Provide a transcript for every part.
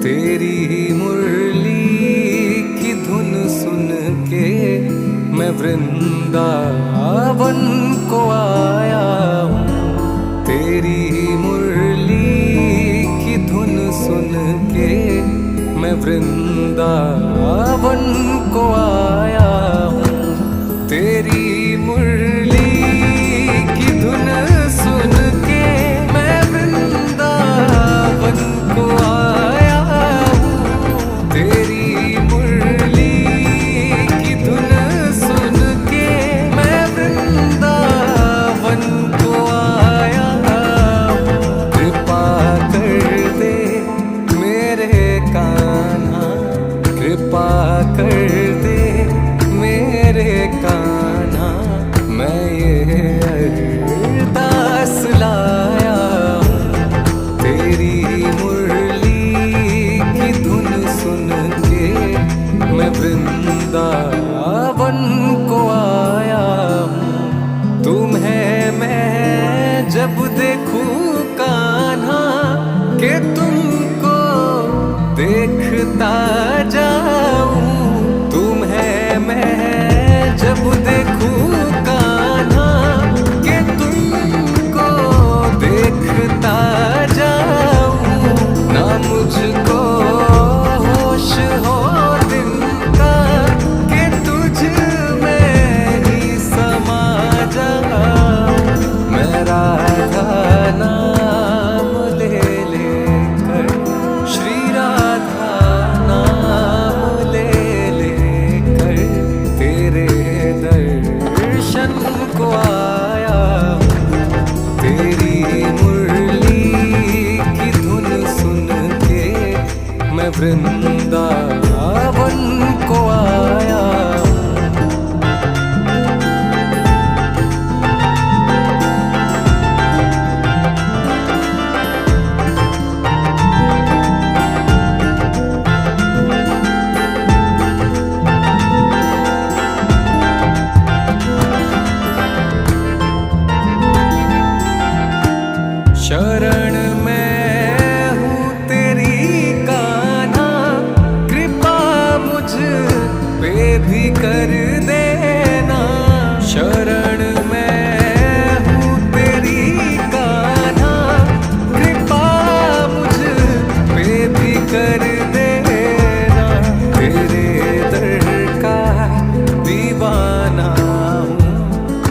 तेरी मुरली की धुन सुन के मैं वृंदावन को आया हूँ। तेरी मुरली की धुन सुन के मैं वृंदावन को आया हूँ। तेरी मुरली की धुन सुन के मैं वृंदावन को आया हूँ। तेरी मुरली की धुन सुन के मैं वृंदावन को आया हूँ। कृपा कर दे मेरे कान्हा, कृपा कर दे मेरे कान्हा, मैं ये अरदास लाया हूँ। तेरी मुरली की धुन सुन के मैं वृंदावन को आया हूँ। तुम्हें मैं जब देखूं कान्हा के तुमको देखता जाऊं। तुम्हें मैं जब देखूं कान्हा के तुमको देखता जाऊं। ना मुझको होश हो दिन का कि तुझ में ही समा जाऊं। मैं राधा नाम ले लेकर, श्री राधा नाम ले लेकर तेरे दर्शन को आया हूँ। तेरी मुरली की धुन सुन के मैं वृंदावन को आया हूँ। शरण में हूँ तेरी कान्हा, कृपा मुझ पे भी कर देना। शरण में हूँ तेरी कान्हा, कृपा मुझ पे भी कर देना। तेरे दर का दीवाना हूँ,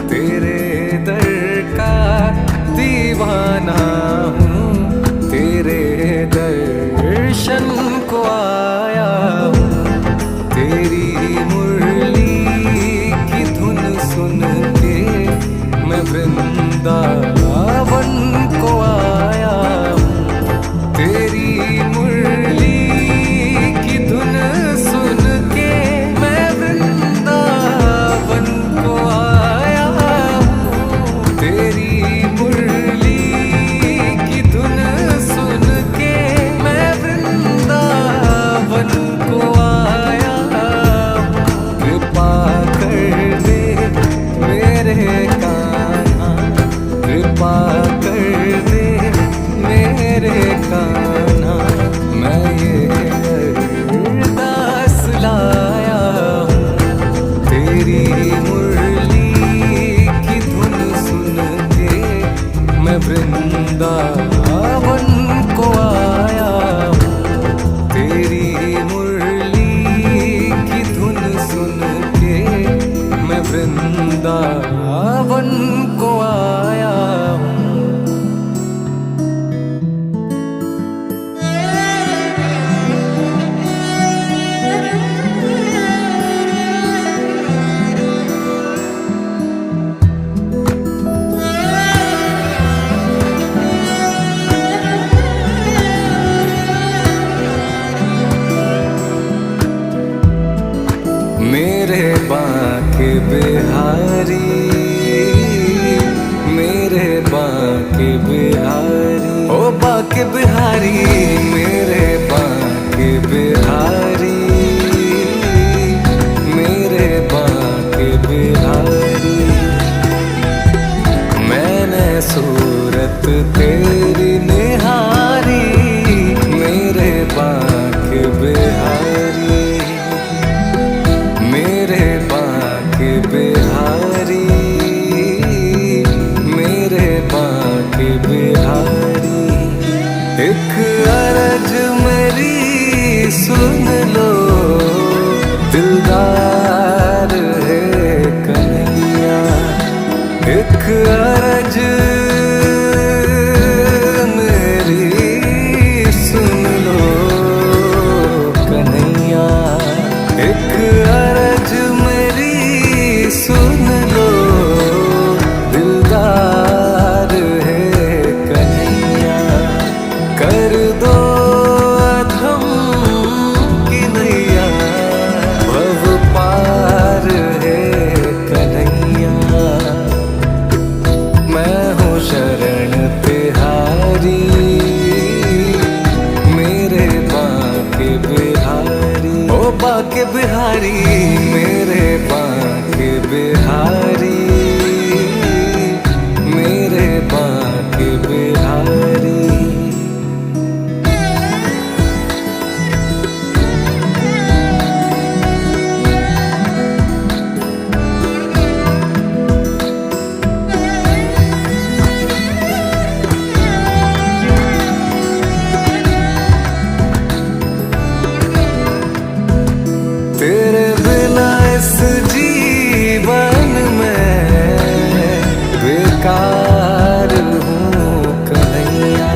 तेरे दर का दीवाना हूँ। तेरे दर्शन को आया हूँ। तेरी मुरली की धुन सुन के मैं वृंदावन को आया हूँ। तेरी मुरली की धुन सुन के मैं वृंदावन को आया हूँ। तेरी मुरली की धुन सुन के मैं वृंदावन को आया हूँ। कृपा कर दे मेरे कान्हा, कृपा कर दे मेरे कान्हा, मैं ये अरदास लाया हूँ। तेरी मुरली की धुन सुन के मैं वृंदावन को आया हूँ। तेरी मुरली की धुन सुन के मैं वृंदावन को आया हूँ। मेरे बांके बिहारी, मेरे बांके बिहारी, ओ बांके बिहारी, मेरे बांके बिहारी, मेरे बांके बिहारी। मैंने सूरत तेरी निहारी, मेरे बांके अर्ज मेरी सुन लो, दिलदार है कन्हैया। एक अर्ज मेरी सुन लो कन्हैया, एक अर्ज मेरी सुन लो, दिलदार है कन्हैया। कर दो अधम की नैया, भव पार है कन्हैया। मैं हूँ शरण तिहारी, मेरे बांके बिहारी। ओ बांके बिहारी, मेरे बांके बिहारी, मेरे बांके बिहारी। तेरे बिना इस जीवन में बेकार हूँ कन्हैया।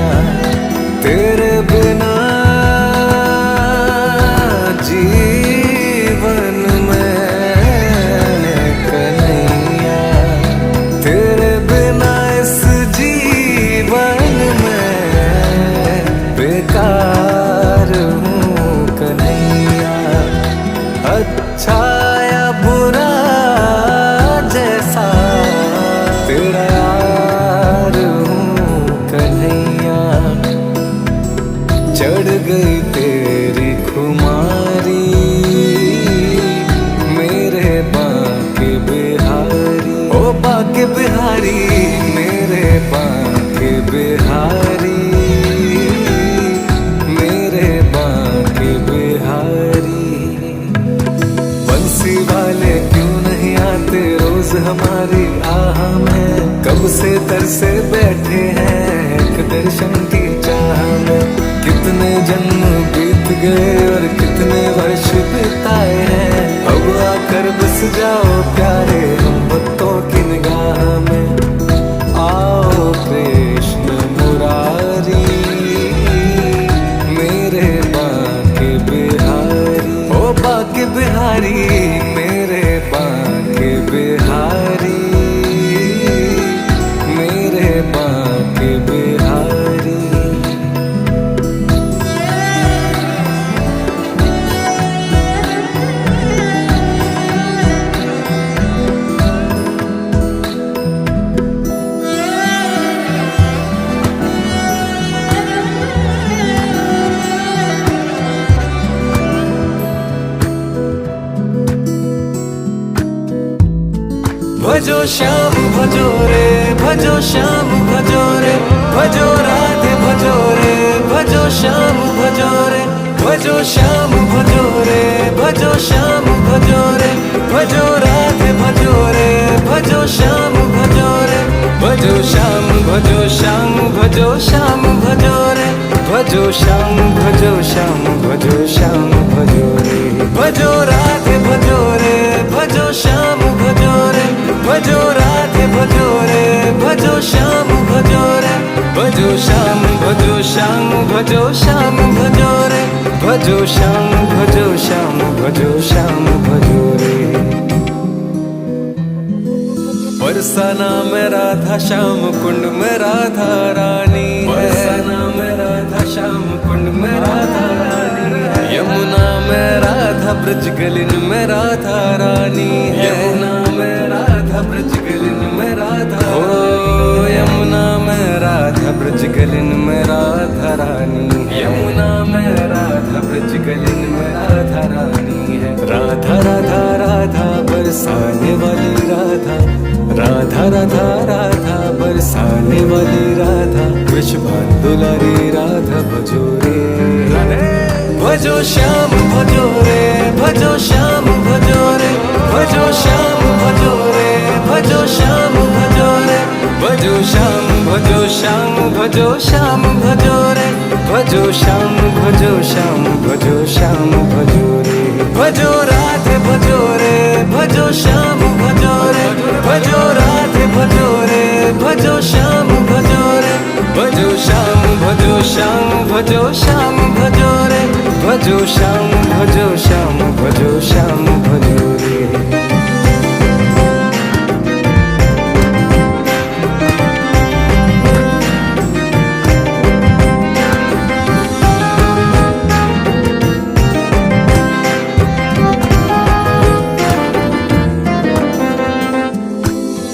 तेरे बिना जीवन में कन्हैया, तेरे बिना इस जीवन में बेकार हूँ कन्हैया। अच्छा या बुरा जैसा तेरा यार हूँ कन्हैया। चढ़ गई तेरी खुमारी, मेरे बांके बिहारी। ओ बांके बिहारी, मेरे बांके बिहारी, मेरे बांके बिहारी। बंसी वाले क्यों नहीं आते रोज हमारी आह में, कब से तरसे बैठे हैं एक दर्शन की चाह में। कितने जन्म बीत गए और कितने वर्ष बिताए हैं, अब आकर बस जाओ प्यारे हम भक्तों की निगाह में। आओ कृष्ण मुरारी, मेरे बांके बिहारी। ओ बांके बिहारी, मेरे बांके बिहारी, मेरे बांके बिहारी। भजो श्याम भजो रे, भजो श्याम भजो रे, भजो राधे भजो रे, भजो श्याम भजो रे, भजो श्याम भजो रे, भजो श्याम भजो रे, भजो राधे भजो रे, भजो श्याम भजो रे, भजो श्याम भजो श्याम भजो श्याम भजो रे, भजो श्याम भजो श्याम भजो श्याम भजो रे, भजो राधे भजो रे, भजो श्याम भजो रे, भजो राधे भजो रे, भजो श्याम भजो रे, भजो श्याम भजो श्याम भजो श्याम भजो रे, भजो श्याम भजो श्याम भजो श्याम भजो रे। बरसाना में राधा श्याम कुंड में राधा रानी, बरसाना में राधा श्याम कुंड में राधा रानी। यमुना में राधा ब्रज गलिन में राधा रानी, यमुना में राधा ब्रज गलिन में राधा। ओ यमुना में राधा ब्रज गलिन में राधा रानी, यमुना में राधा ब्रज गलिन में राधा रानी है। राधा राधा राधा बरसाने वाली राधा, राधा राधा राधा बरसाने वाली राधा, वृषभान दुलारी राधा भजो रे। भजो श्याम भजो रे, भजो श्याम भजो रे, भजो श्याम भजो रे, भजो श्याम भजो रे, भजो श्याम भजो श्याम भजो श्याम भजो रे भजो श्याम भजो श्याम भजो श्याम भजो रे भजो राधे भजो रे भजो श्याम भजो रे भजो राधे भजो रे भजो श्याम भजो रे भजो श्याम भजो श्याम भजो श्याम भजो रे भजो श्याम भजो श्याम भजो श्याम भजो रे।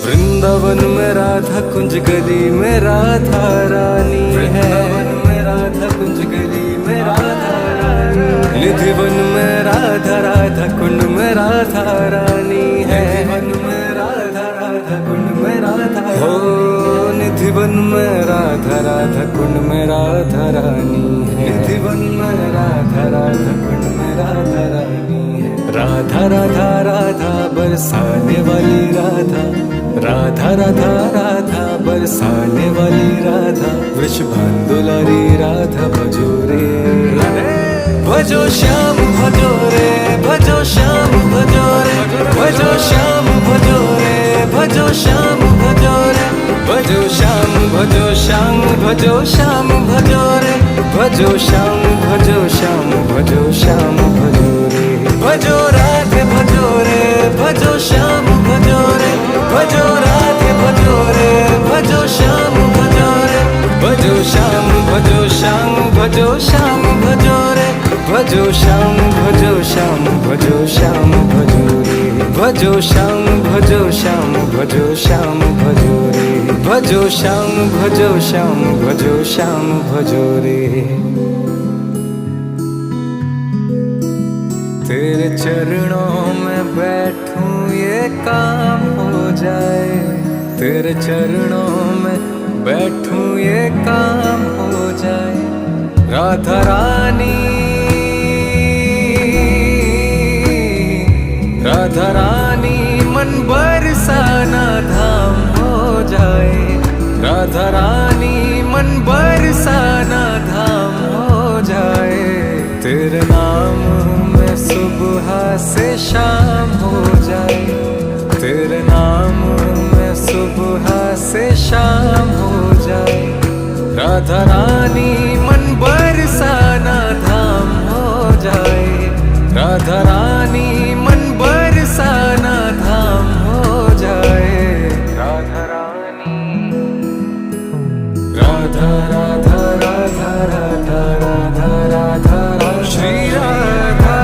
वृंदावन में राधा कुंज गली में राधा रानी है। वृंदावन में राधा कुंज गली में राधा रानी। निधि वन में राधा राधा कुंड में राधा रानी है। वन में राधा राधा कुंड में राधा हो। निधि वन में राधा राधा कुंड में राधा रानी है। निधि वन में राधा राधा कुंड में राधा रानी है। राधा राधा राधा बरसाने वाली राधा राधा राधा राधा बरसाने वाली राधा वृषभानुलारी राधा भजो रे भजो श्याम भजो रे भजो श्याम भजो रे भजो श्याम भजो रे भजो श्याम भजो रे भजो श्याम भजो श्याम भजो श्याम भजो रे भजो श्याम भजो श्याम भजो श्याम भजो रे भजो राधे भजो रे भजो श्याम भजो रे भजो राधे भजो रे भजो श्याम भजो रे भजो श्याम भजो श्याम भजो श्याम भजो रे भजो श्याम भजो श्याम भजो श्याम भजो रे भजो श्याम भजो श्याम भजो श्याम भजो रे भजो श्याम भजो श्याम भजो श्याम भजो रे। तेरे चरणों में बैठूं ये काम हो जाए। तेरे चरणों में बैठूं ये काम हो जाए। राधा रानी राधा रानी मन बरसाना धाम हो जाए। राधा रानी मन बरसाना धाम हो जाए। तेरे नाम सुबह से शाम हो जाए। तेरे नाम में सुबह से शाम हो जाए। राधा रानी मन बरसाना धाम हो जाए। राधा रानी मन बरसाना धाम हो जाए। राधा रानी राधा राधा राधा राधा राधा राधा राधा श्री राधा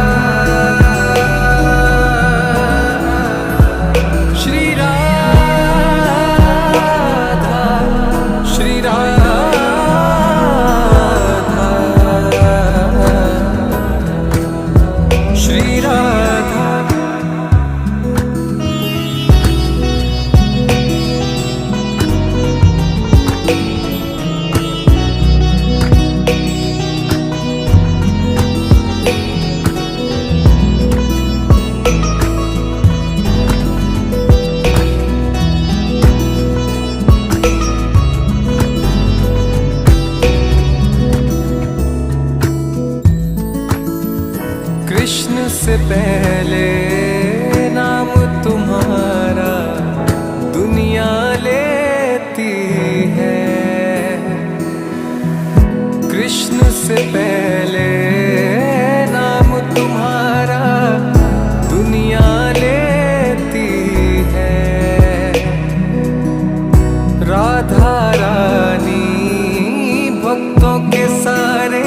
कृष्ण से पहले नाम तुम्हारा दुनिया लेती है। कृष्ण से पहले नाम तुम्हारा दुनिया लेती है। राधा रानी भक्तों के सारे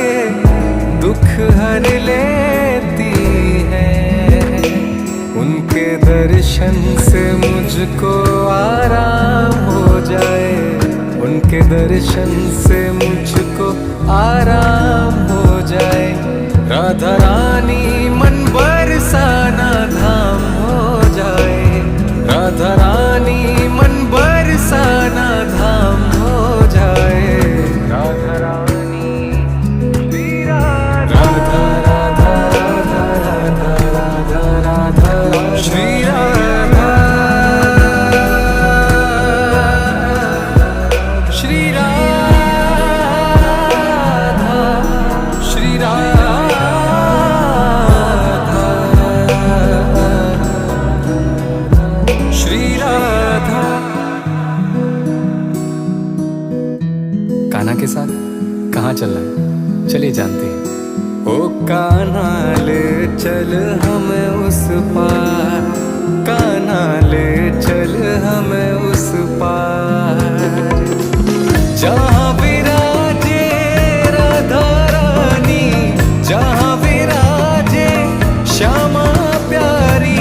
दुख हर लेती है। उनके दर्शन से मुझको आराम हो जाए। उनके दर्शन से मुझको आराम हो जाए। राधा रानी मन बरसाना धाम हो जाए। राधा रानी मन बरसाना धाम हो जाए। राधा रानी राधा राधा राधा राधा राधा राधा श्री राधा ओ कान्हा ले चल हमें उस पार, कान्हा ले चल हमें उस पार, जहाँ विराजे राधा रानी, जहाँ विराजे श्यामा प्यारी,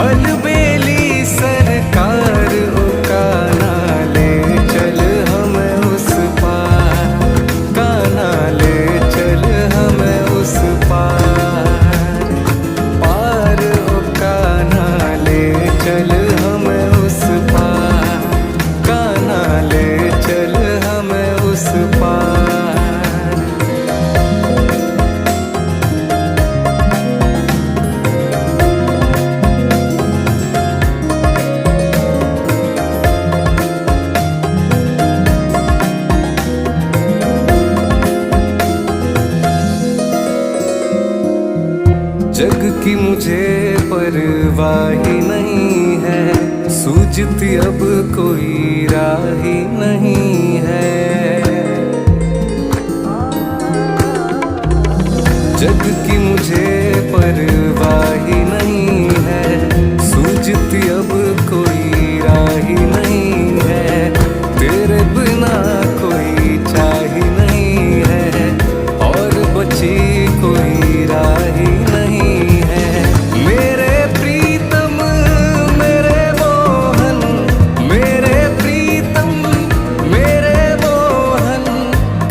अलबेली सरकार। ओ कान्हा ले चल हमें उस पार, कान्हा ले चल हमें उस पार, पार। ओ कान्हा ले चल हमें उस पार, कान्हा ले चल हमें उस पार। जग की मुझे परवाह ही नहीं है, सूझती अब कोई राह ही नहीं है। जग की मुझे परवाह ही नहीं है, सूझती अब कोई राह ही नहीं है। तेरे बिना कोई चाह ही नहीं है, और बची कोई राह ही नहीं है। मेरे प्रीतम मेरे मोहन, मेरे प्रीतम मेरे मोहन,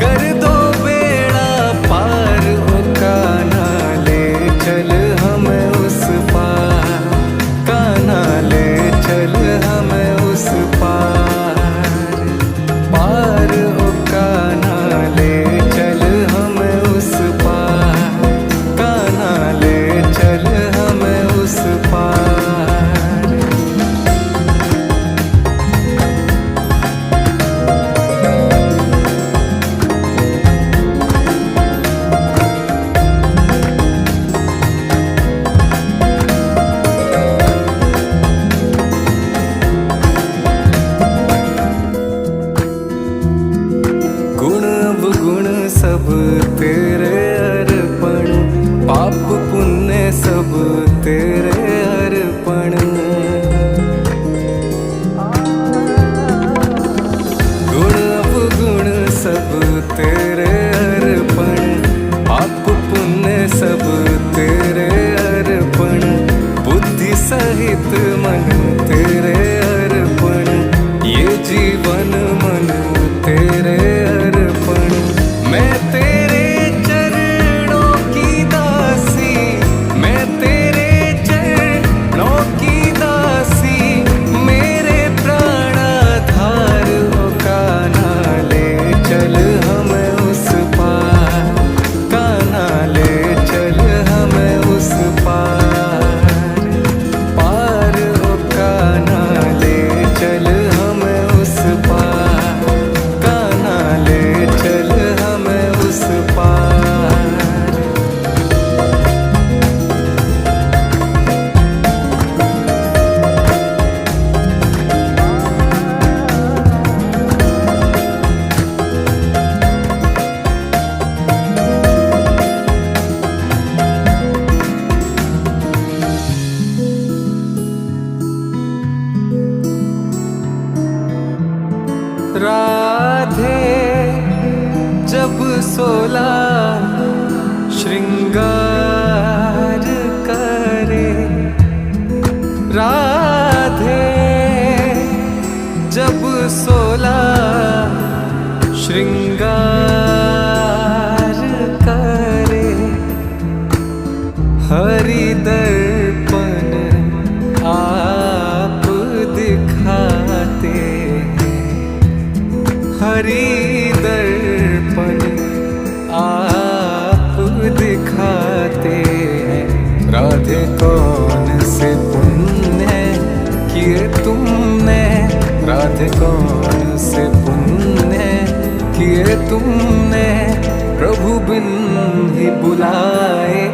कर दो बेड़ा पार। ओ कान्हा ले चल हमें उस पार, कान्हा ले चल हमें उस पार, पार। ओ कान्हा ले चल हमें उस पार, कान्हा ले चल हमें उस पार। गुण अवगुण सब तेरे अर्पण, पाप पुण्य सब तेरे अर्पण। गुण अवगुण सब तेरे अर्पण, पाप पुण्य सब तेरे अर्पण। बुद्धि सहित मन तेरे अर्पण, ये जीवन मन तेरे अर्पण। मैं तेरे चरणों की दासी, मैं तेरे चरणों की दासी, मेरे प्राणाधार। ओ कान्हा ले चल हमें उस पार, कान्हा ले चल हमें उस पार, पार। ओ कान्हा ले चल हमें उस पार, कान्हा ले चल हमें उस पार। राधे जब 16 श्रृंगार करे, राधे जब 16 श्रृंगार करे। हरि दर्पण आप दिखाते हैं, हरि दर्पण आप दिखाते हैं। राधे कौन से पुण्य किए तुमने, राधे कौन से पुण्य किए तुमने। प्रभु बिन ही बुलाए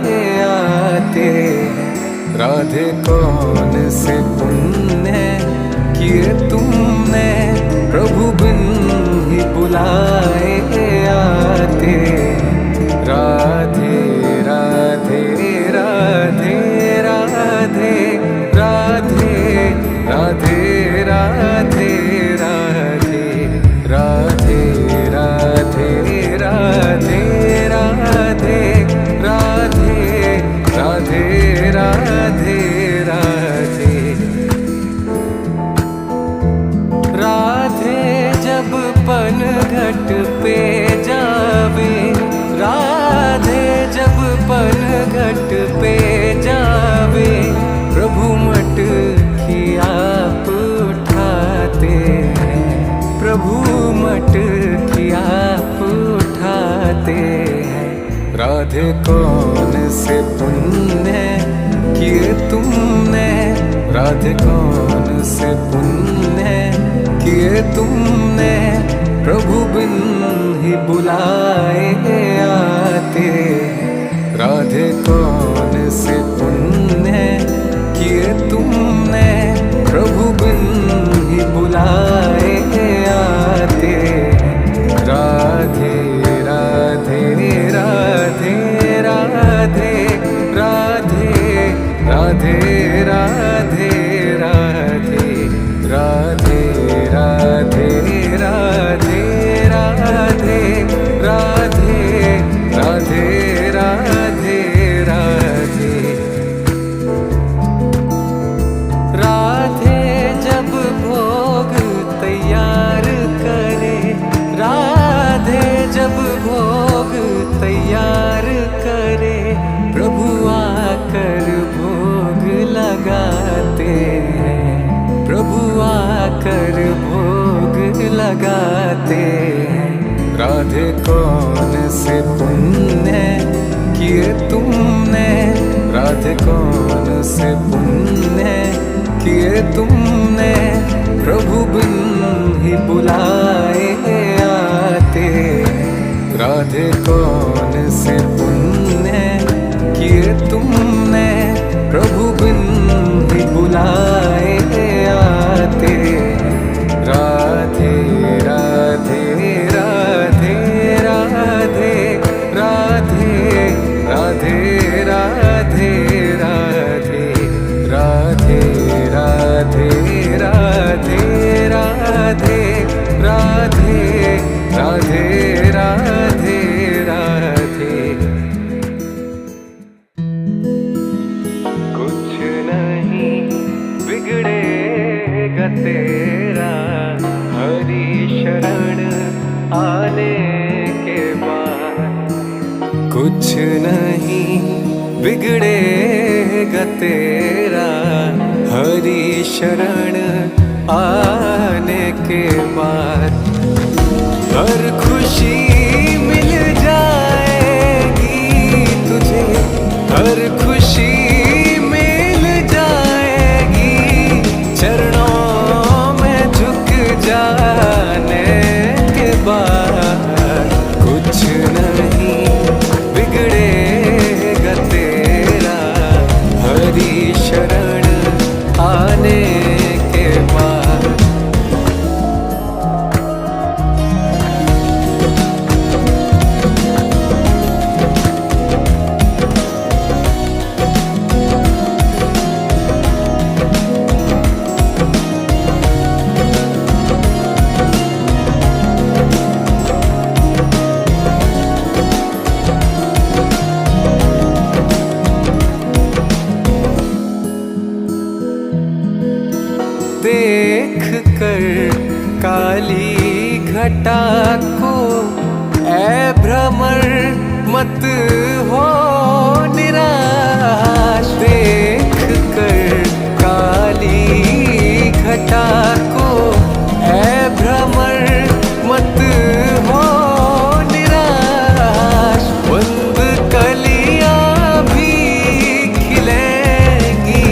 आते हैं। राधे कौन से पुण्य किए तुमने, प्रभु बिन ही बुलाए आते। राधे राधे कौन से पुण्य किए तुमने, राधे कौन से पुण्य किए तुमने, प्रभु बिन ही बुलाए आते। राधे कौन से पुण्य किए तुमने, प्रभु बिन ही बुलाए आते। राधे राधे राधे राधे राधे राधे राधे राधे राधे राधे राधे राधे राधे राधे राधे राधे। राधे जब भोग तैयार करे, राधे जब भोग तैयार करे, प्रभु आकर भोग लगाते हैं, प्रभु आकर भोग लगाते हैं। राधे कौन से पुण्य किए तुमने, राधे कौन से पुण्य किए तुमने, प्रभु बिन ही बुलाए आते। राधे कौन से पुण्य किए तुमने, प्रभु बिन ही बुलाए आते। राधे राधे राधे राधे राधे राधे राधे राधे राधे राधे राधे राधे राधे राधे राधे राधे। कुछ नहीं बिगड़ेगा तेरा, हरि शरण आने के बाद। कुछ नहीं बिगड़ेगा तेरा, हरि शरण आने के बाद। हर खुशी मिल जाएगी तुझे, हर खुशी मिल जाएगी, चरणों में झुक जाने के बाद। कुछ नहीं बिगड़ेगा तेरा, हरि शरण आने के बाद। देख कर काली घटा को ऐ भ्रमर मत हो निराश। देख कर काली घटा को ऐ भ्रमर मत हो निराश। बंद कलियां भी खिलेंगी,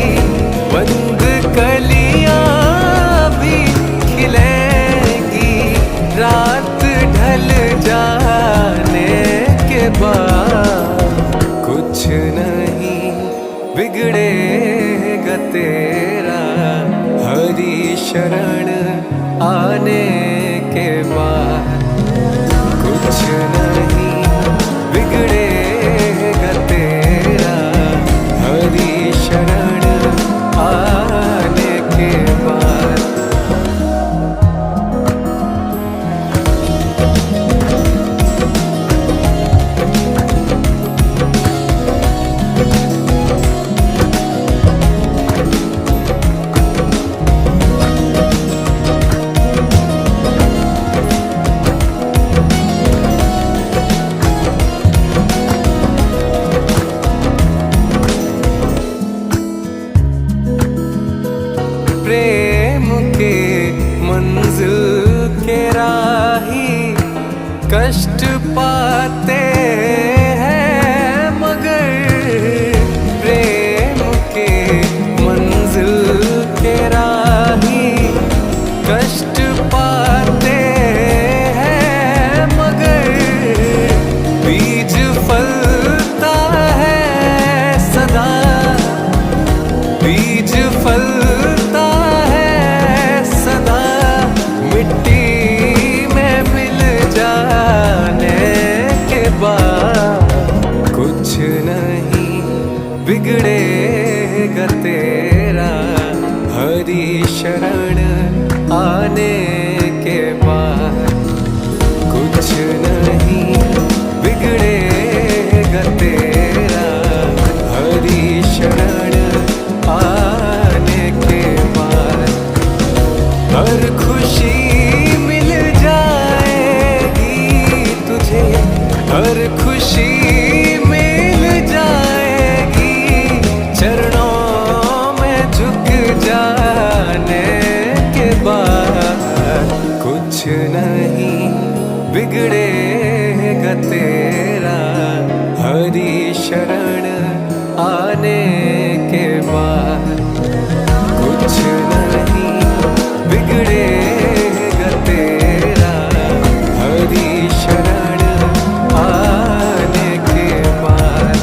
बंद कलियां भी खिलेंगी, रात ढल जाने के बाद। बिगड़ेगा तेरा हरि शरण आने के बाद। कुछ नहीं बिगड़ेगा तेरा हरि शरण आने के बाद। हर खुशी मिल जाएगी तुझे, हर खुशी मिल जाएगी चरणों में झुक जाने के बाद। कुछ नहीं बिगड़ेगा तेरा हरि शरण आने के बाद। कुछ नहीं बिगड़ेगा तेरा हरि शरण आने के बाद।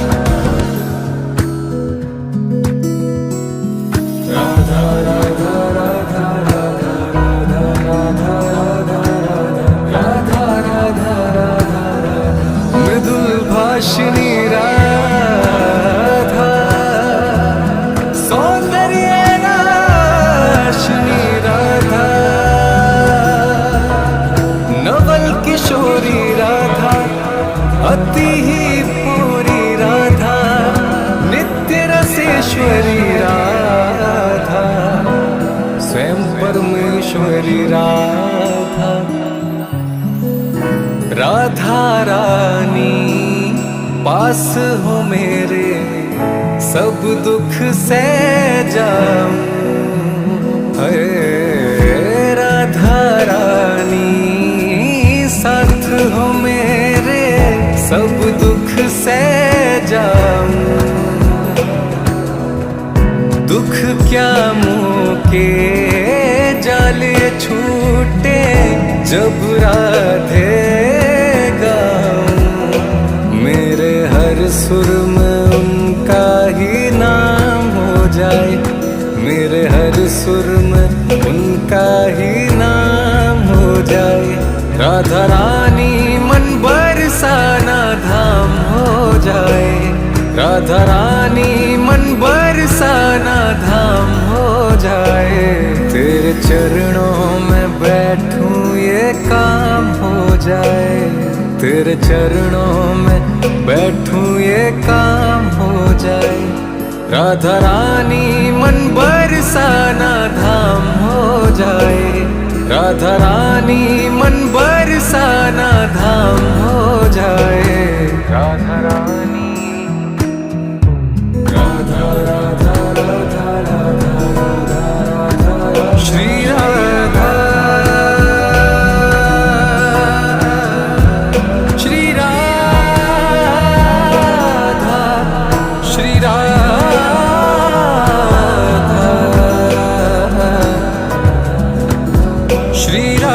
राधा राधा राधा राधा राधा राधा राधा राधा राधा राधा मृदुल भाषिणी राधा, सौंदर्य नाशिनी राधा, नवल किशोरी राधा, अति ही पूरी राधा, नित्य रसेश्वरी राधा, स्वयं परमेश्वरी राधा। राधा रानी पास हो मेरे, सब दुख से जाऊं। राधा रानी साथ हो मेरे, सब दुख से जाऊं। दुख क्या मुँह के जाले छूटे जब राधे गाऊं। मेरे हर सुर में उनका ही नाम हो जाए, मेरे हर सुर में उनका ही नाम हो जाए। राधा रानी मन बरसाना धाम हो जाए, राधा रानी मन बरसाना धाम हो जाए। तेरे चरणों में बैठूं ये काम हो जाए, तेरे चरणों में बैठूं ये काम हो जाए। राधा रानी मन बरसाना धाम हो जाए, राधा रानी मन बरसाना धाम हो जाए। राधा रानी राधा राधा राधा राधा राधा श्री राधा, श्री राधा, श्री राधा, श्री राधा।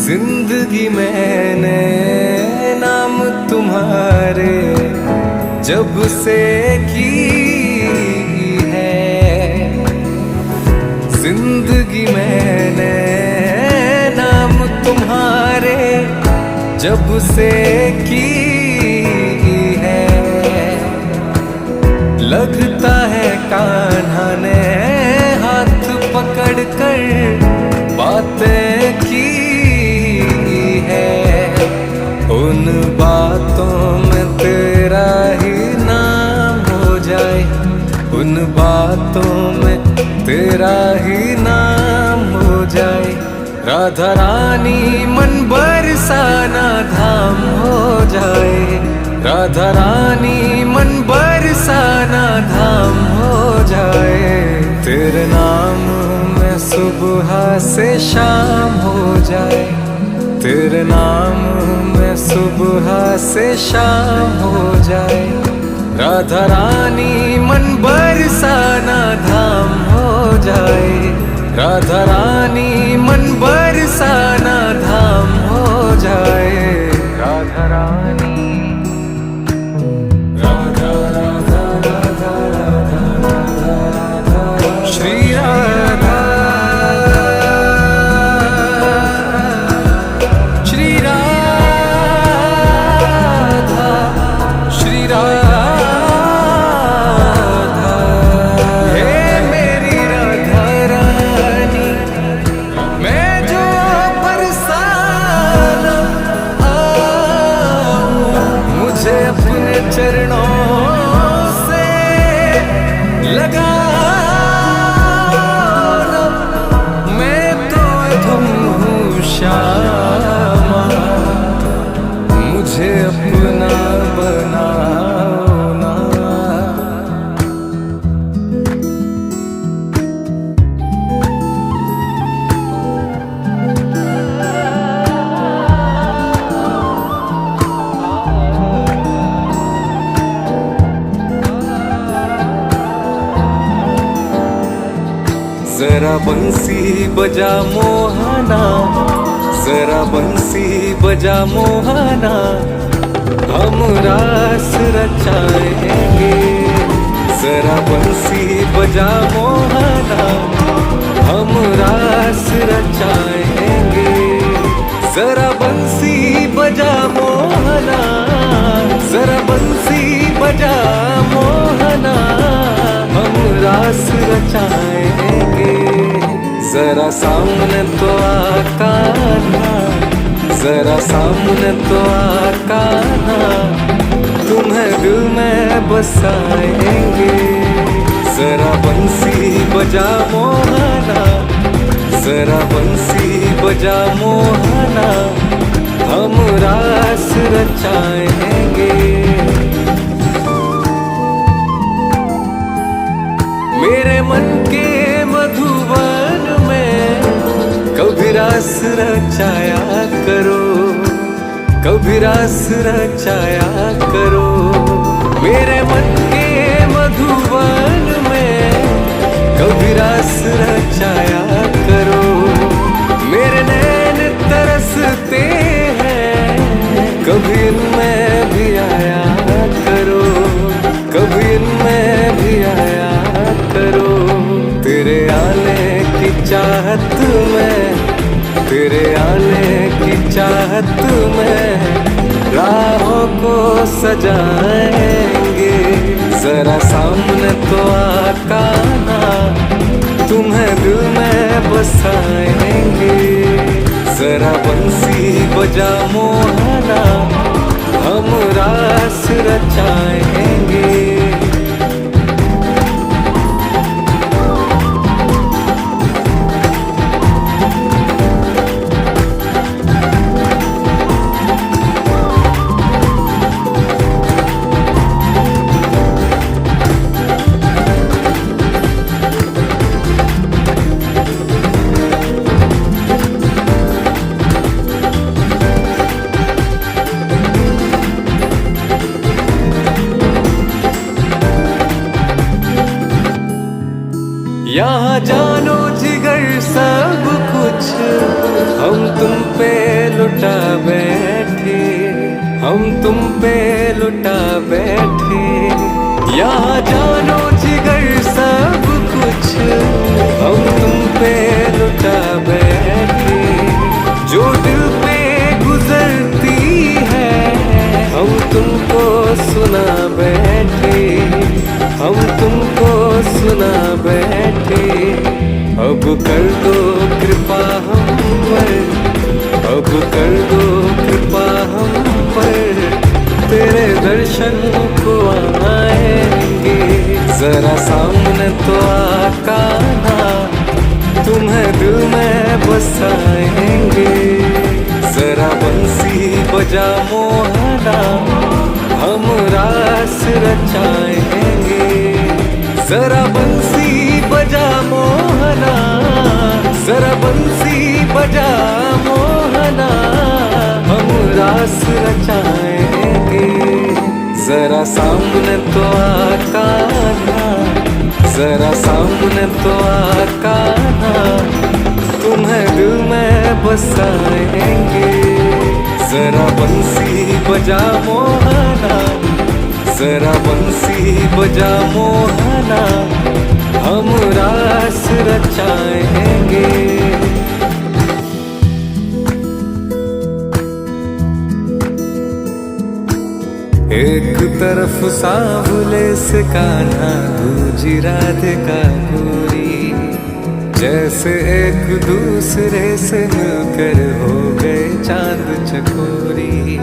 जिंदगी मैंने नाम तुम्हारे जब से की है, जिंदगी मैंने नाम तुम्हारे जब से की है। लगता है कान्हा ने हाथ पकड़ कर बातें की है। उन बातों में तेरा ही नाम हो जाए, उन बातों में तेरा ही नाम हो जाए। राधा रानी मन बरसाना धाम हो जाए, राधा रानी मन बरसाना धाम हो जाए। तेरे नाम में सुबह से शाम हो जाए, तेरे नाम में सुबह से शाम हो जाए। राधा रानी मन बरसाना धाम जाए। राधा रानी मन बरसाना धाम हो जाए। राधा रानी राधा राधा राधा राधा राधा श्री राधा श्री राधा श्री राधा। हे मेरी राधा रानी मैं जो बरसाना आऊं, मुझे अपने चरणों से लगा। मैं तो अधम हूँ श्यामा, मुझे अपना बनाओ ना। जरा बंसी बजा मोहना, जरा बंसी बजा मोहना, हम रास रचाएंगे। जरा बंसी बजा मोहना, हम रास रचाएंगे। जरा बंसी बजा मोहना, जरा बंसी बजा मोहना, हम रास रचाएंगे। जरा सामने तो आकाना, जरा सामने तो आकाना, तुम्हें दिल में बसाएंगे। जरा बंसी बजा मोहना, जरा बंसी बजा मोहना, हम रास रचाएंगे। मेरे मन के मधुवन में कभी रास रचाया करो, कभी रास रचाया करो। मेरे मन के मधुवन में कभी रास रचाया करो। मेरे नैन तरसते हैं, कभी इनमें भी आया करो, कभी इनमें भी आया करो। तेरे आने की चाहत में, तेरे आने की चाहत में राहों को सजाएंगे। जरा सामने तो आकाना, तुम्हें दिल में बसाएंगे। जरा बंसी बजा मोहना, हम रास रचाएंगे। यहाँ जानो जिगर सब कुछ हम तुम पे लुटा बैठे, हम तुम पे लुटा बैठे। यहाँ जानो जिगर सब कुछ हम तुम पे लुटा बैठे। जो दिल पे गुजरती है हम तुमको सुना बैठे, हम तुमको सुना बैठे। अब कर दो कृपा हम पर, अब कर दो कृपा हम पर, तेरे दर्शन को आएंगे। जरा सामने तो आकाना, तुम्हें दिल में बसाएंगे। जरा बंसी बजा मोहना, हम रास रचाएंगे। जरा बंसी बजा मोहना, जरा बंसी बजा मोहना, हम रास रचाएंगे। जरा सामने तो आकाना, जरा सामने तो आका ना, तुम्हें दिल में बसाएंगे। जरा बंसी बजा मोहना, जरा बंसी बजा मोहना, हम रास रचाएंगे। एक तरफ सांवले से कान्हा, दूजी राधिका गोरी, जैसे एक दूसरे से मिलकर हो गए चांद चकोरी।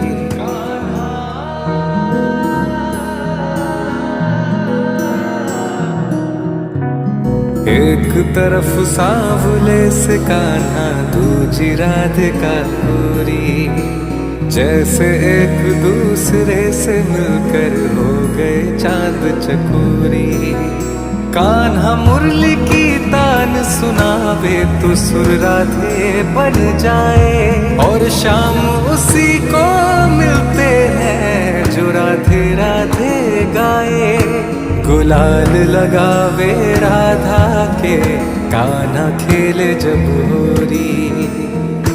एक तरफ सांवले से कान्हा, दूजी राधिका गोरी, जैसे एक दूसरे से मिलकर हो गए चांद चकोरी। कान्हा मुरली की तान सुनावे तो सुर राधे बन जाए, और शाम उसी को मिलते हैं जो राधे राधे गाए। गुलाल लगावे राधा के, कान्हा खेले जब होरी।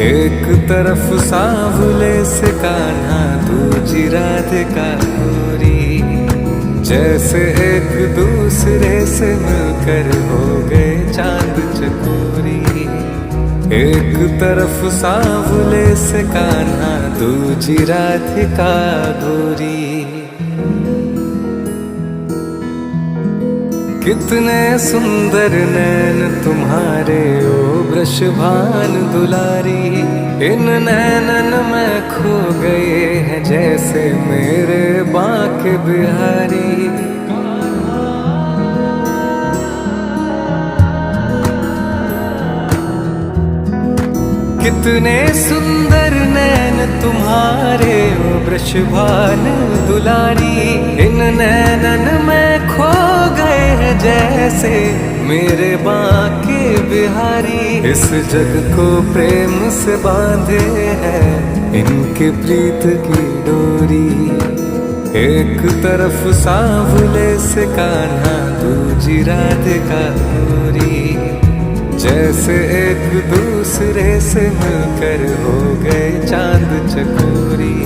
एक तरफ सांवले से कान्हा, दूजी राधिका गोरी, जैसे एक दूसरे से मिलकर हो गए चांद चकोरी। एक तरफ सांवले से कान्हा, दूजी राधिका गोरी। कितने सुंदर नैन तुम्हारे ओ वृषभान दुलारी, इन नैनन में खो गए हैं जैसे मेरे बांके बिहारी। कितने सुंदर नैन तुम्हारे ओ वृषभान दुलारी, इन नैनन में खो गए हैं जैसे मेरे बांके बिहारी। इस जग को प्रेम से बांधे है इनके प्रीत की डोरी। एक तरफ सांवले से कान्हा, दूजी राधिका गोरी, जैसे एक दूसरे से मिलकर हो गए चांद चकोरी।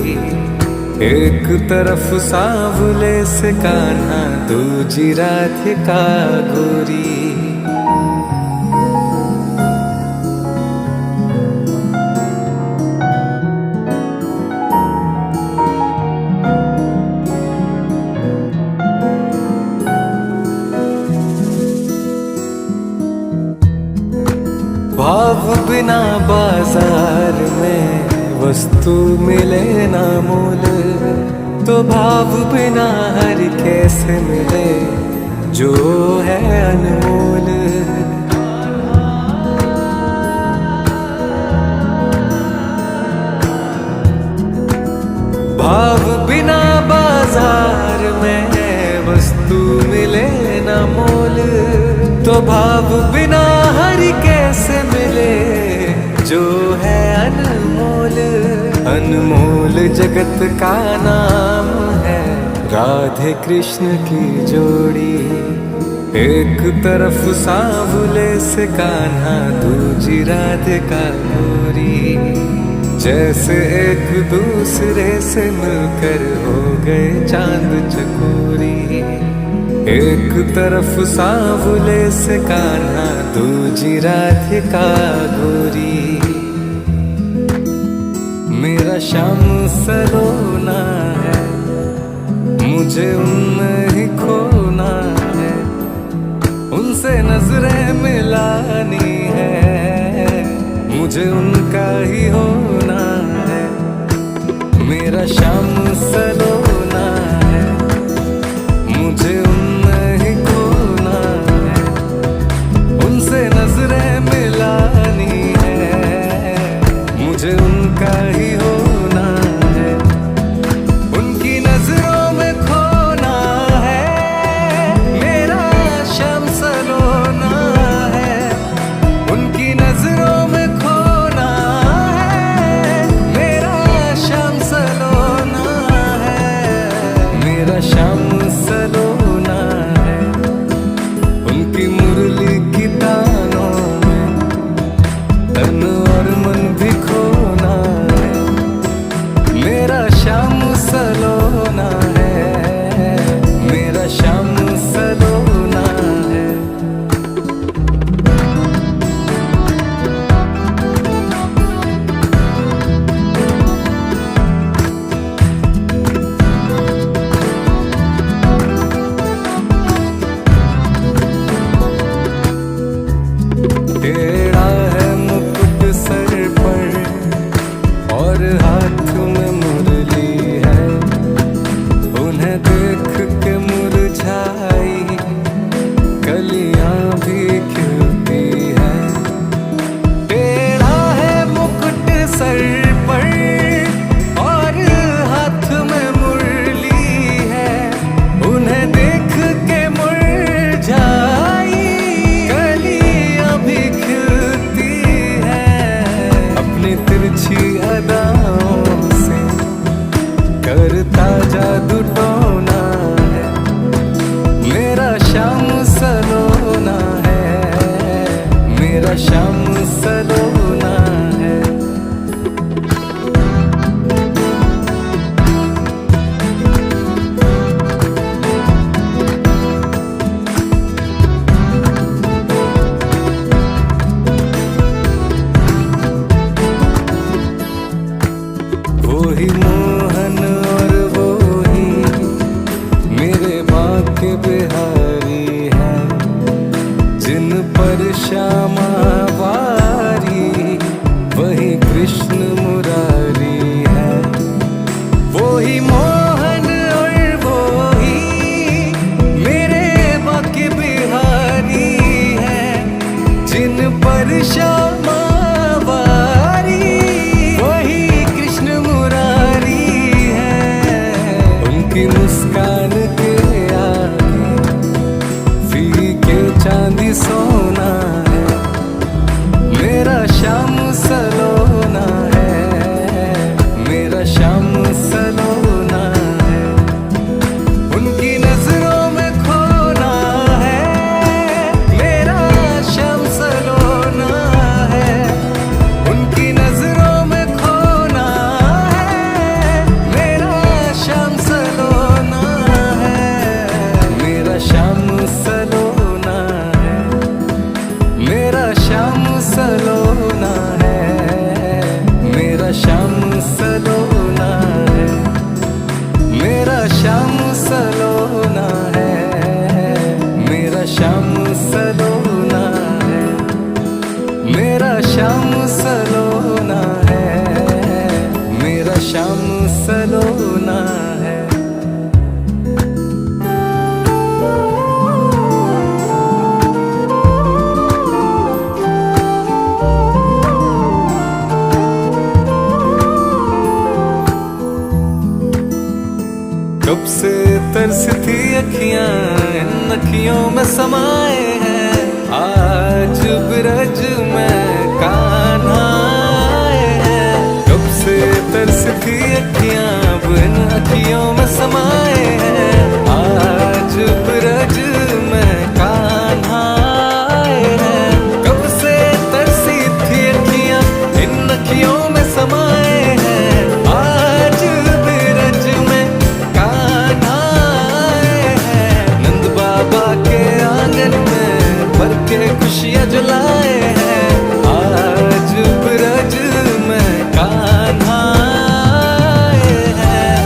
एक तरफ सांवले से कान्हा, दूजी राधिका गोरी। भाव बिना बाजार में वस्तु मिले ना मोल, तो भाव बिना हर कैसे मिले जो है अनमोल। भाव बिना बाजार में वस्तु मिले ना मोल, तो भाव बिना हर कैसे मिले जो है अनमोल। अनमोल जगत का नाम है राधे कृष्ण की जोड़ी। एक तरफ सांवले से कान्हा, दूजी राधिका गोरी, जैसे एक दूसरे से मिलकर हो गए चांद चकोरी। एक तरफ सांवले से कान्हा, दूजी राधिका गोरी। मेरा श्याम सलोना है, मुझे उनमें ही खोना है, उनसे नजरें मिलानी है, मुझे उनका ही होना है। मेरा श्याम सलोना है, मुझे उनमें ही खोना है, उनसे नजरें मिलानी है, मुझे उनका ही होना है। उनकी नजरों में खोना है, मेरा श्याम सलोना है। उनकी नजरों में खोना है, श्याम सलोना है। वो ही मोहन और वो ही मेरे बाके बिहारी है, जिन पर श्यामा वारी वही कृष्ण मुरारी है। वो ही मोहन और वो ही मेरे बाके बिहारी है, जिन पर श्यामा वारी वही कृष्ण मुरारी है। उनकी मुस्कान के आगे फीके चांदी सोना है, मेरा श्याम सलोना है, मेरा श्याम सलोना है। उनकी नजरों में खोना है, मेरा श्याम सलोना है। उनकी नजरों में खोना है, मेरा श्याम सलोना है, मेरा श्याम सलोना है, मेरा श्याम सलोना है, मेरा श्याम सलोना है, मेरा श्याम सलोना है, मेरा श्याम सलोना है, मेरा श्याम सलोना है, मेरा श्याम सलोना है। कब से तरसती अखियां इन अखियों में समाए हैं, आज ब्रज में कान्हा आए हैं। कब से तरसती अखियां इन अखियों में समाए हैं, आज ब्रज में कान्हा आए हैं। कब से तरसी थी अखियां इन अखियों में समाए हैं, आज ब्रज में कान्हा आए हैं। नंद बाबा के आंगन में भर के खुशियां जलाए हैं, आज ब्रज में कान्हा आए हैं।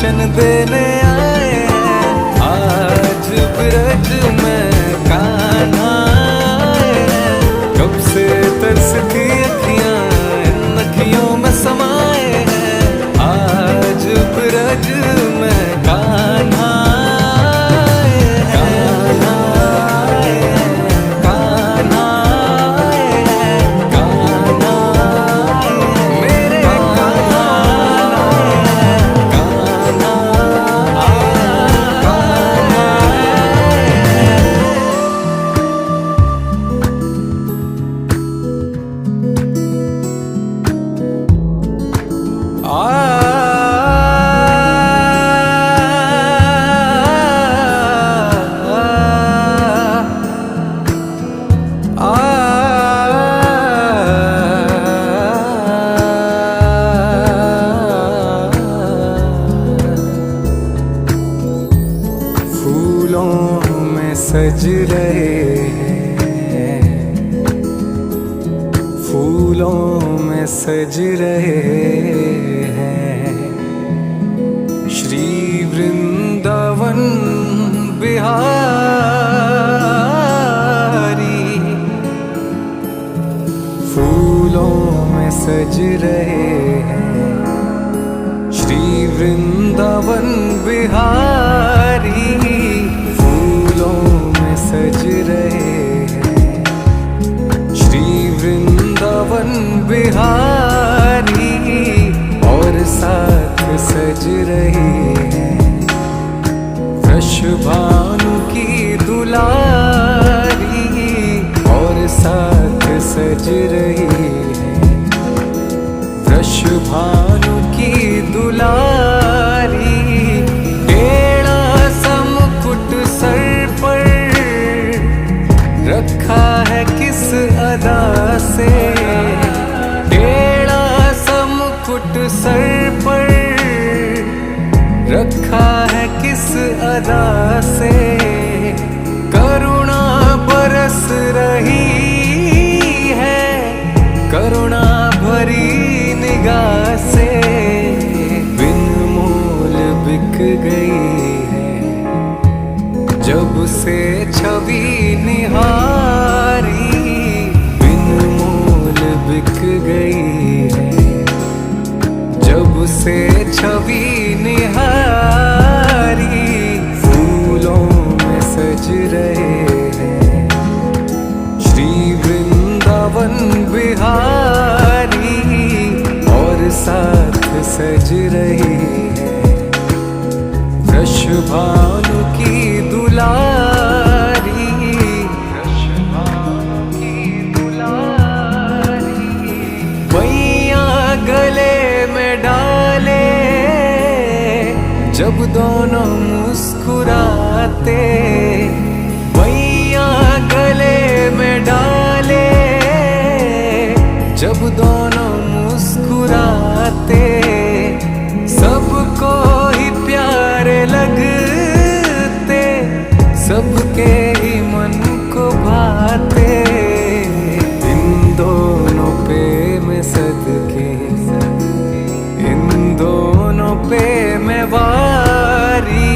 दर्शन देने आए हैं। आज ब्रज में कान्हा आए हैं। कब से तरसती अखियां इन अखियों में समाए हैं। आज ब्रज में कान्हा आए हैं। कान्हा आए हैं। कान्हा आए हैं। मेरे कान्हा आए हैं। कान्हा फूलों में सज रहे हैं। फूलों में सज रहे हैं। श्री वृंदावन बिहारी। फूलों में सज रहे हैं। श्री वृंदावन बिहारी। फूलों में सज रहे हैं। श्री वृंदावन बिहारी। और साथ सज रही है वृषभानु की दुलारी। और साथ सज रही है वृषभानु की दुलारी। टेढ़ा सा मुकुट सर पर रखा है किस अदा से। टेढ़ा सा मुकुट सर पर रखा है किस अदा से। करुणा बरस रही है करुणा भरी निगाह से। बिन मोल बिक गई है जब से छवि निहारी। बिन मोल बिक गई है जब से छवि निहारी। फूलों में सज रहे हैं श्री वृंदावन बिहारी। और साथ सज रही है वृषभानु की दुलारी। वृषभानु की दुलारी। बैया गले में डाले जब दोनों मुस्कुराते। बैया गले में डाले जब दोनों मुस्कुराते। सबको ही प्यारे लगते सबके ही मन को भाते। इन दोनों पे मैं सदके इन दोनों पे मैं वारी।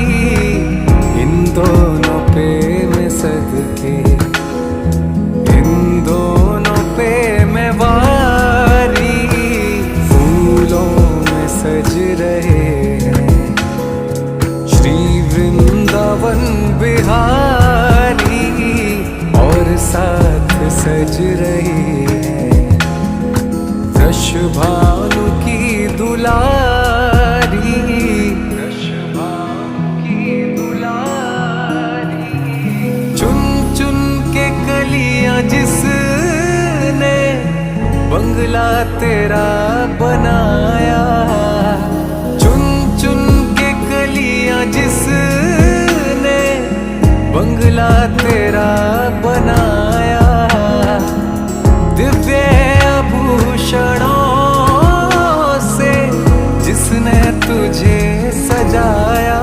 इन दोनों पे मैं सदके इन दोनों पे मैं वारी। फूलों में सज रहे हैं श्री वृंदावन बिहारी। और साथ सज रही है वृषभानु की दुलारी। वृषभानु की दुलारी। चुन चुन के कलियां जिसने बंगला तेरा बनाया। चुन चुन के कलियां जिसने बंगला तेरा बनाया। दिव्य आभूषणों से जिसने तुझे सजाया।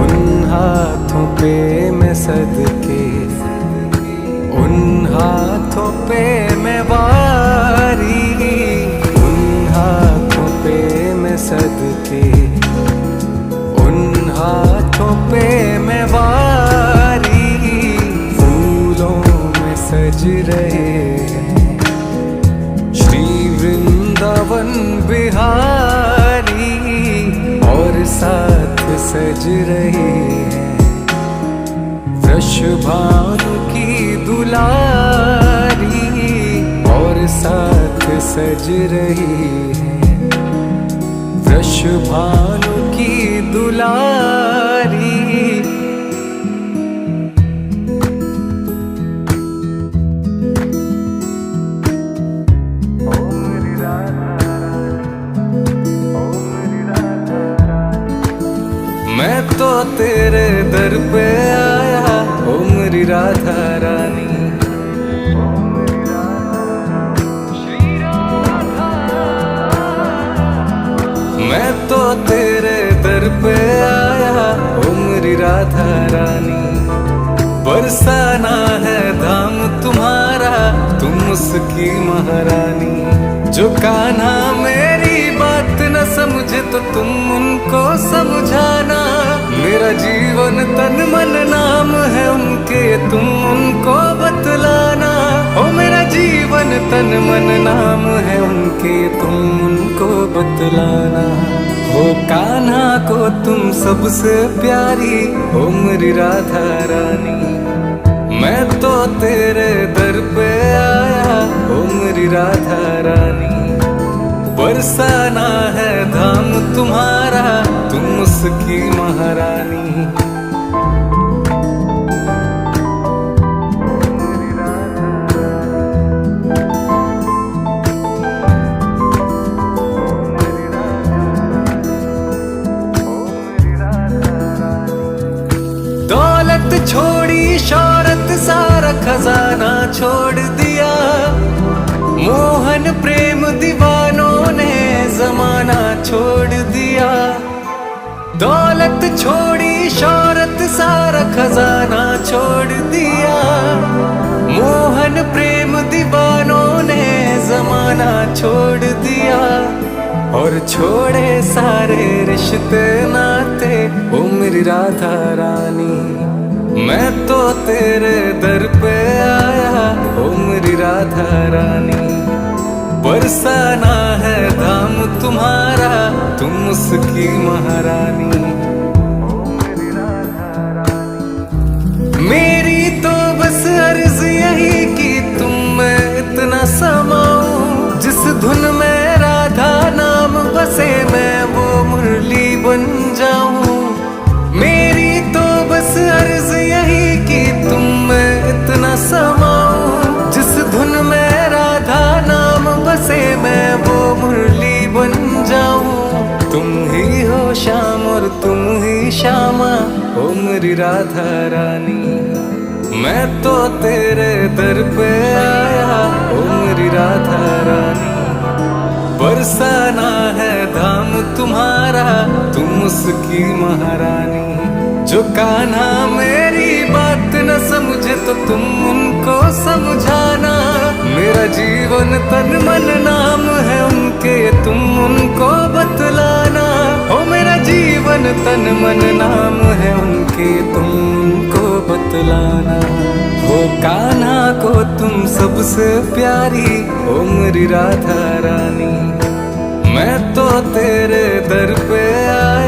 उन हाथों पे मैं सदके उन हाथों पे मैं वारी। उन हाथों पे मैं सदके सज रहे हैं। श्री वृंदावन बिहारी और साथ सज रहे हैं। वृषभानु की दुलारी और साथ सज रही है। वृषभानु की दुलारी। मैं तो तेरे दर पे आया ओ मेरी राधा रानी। मैं तो तेरे दर पे आया ओ मेरी राधा रानी। बरसाना है धाम तुम्हारा, तुम उसकी महारानी। जो कान्हा मेरी बात न समझे तो तुम उनको समझाना। मेरा जीवन तन मन नाम है उनके, तुम उनको बतलाना। ओ मेरा जीवन तन मन नाम है उनके, तुम उनको बतलाना। हो कान्हा को तुम सबसे प्यारी ओ मेरी राधा रानी। मैं तो तेरे दर पे आया ओ मेरी राधा रानी। बरसाना है धाम तुम्हारा, तुम उसकी महारानी। दौलत छोड़ी शौहरत सारा खजाना छोड़ दिया। मोहन प्रेम दीवानों ने जमाना छोड़ दिया। दौलत छोड़ी शौहरत सारा खजाना छोड़ दिया। मोहन प्रेम दीवानों ने जमाना छोड़ दिया। और छोड़े सारे रिश्ते नाते ओ मेरी राधा रानी। मैं तो तेरे दर पे आया ओ मेरी राधा रानी। बरसाना है धाम तुम्हारा, तुम उसकी महारानी। मेरी तो बस अर्ज यही कि तुम मैं इतना समाऊं। जिस धुन में राधा नाम बसे मैं वो मुरली बन जाऊं। मेरी तो बस अर्ज यही कि तुम मैं इतना समाऊं। जिस धुन में राधा नाम बसे मैं वो मुरली बन जाऊं। तुम ही हो श्याम और तुम ही श्यामा ओ मेरी राधा रानी। मैं तो तेरे दर पे आया ओ मेरी राधा रानी। बरसाना है धाम तुम्हारा, तुम उसकी महारानी। जो कान्हा मेरी बात न समझे तो तुम उनको समझाना। मेरा जीवन तन मन नाम है उनके, तुम उनको बतलाना। ओ मेरा जीवन तन मन नाम है उनके, तुम उनको बतलाना। हो कान्हा को तुम सबसे प्यारी ओ मेरी राधा रानी। मैं तो तेरे दर पे आया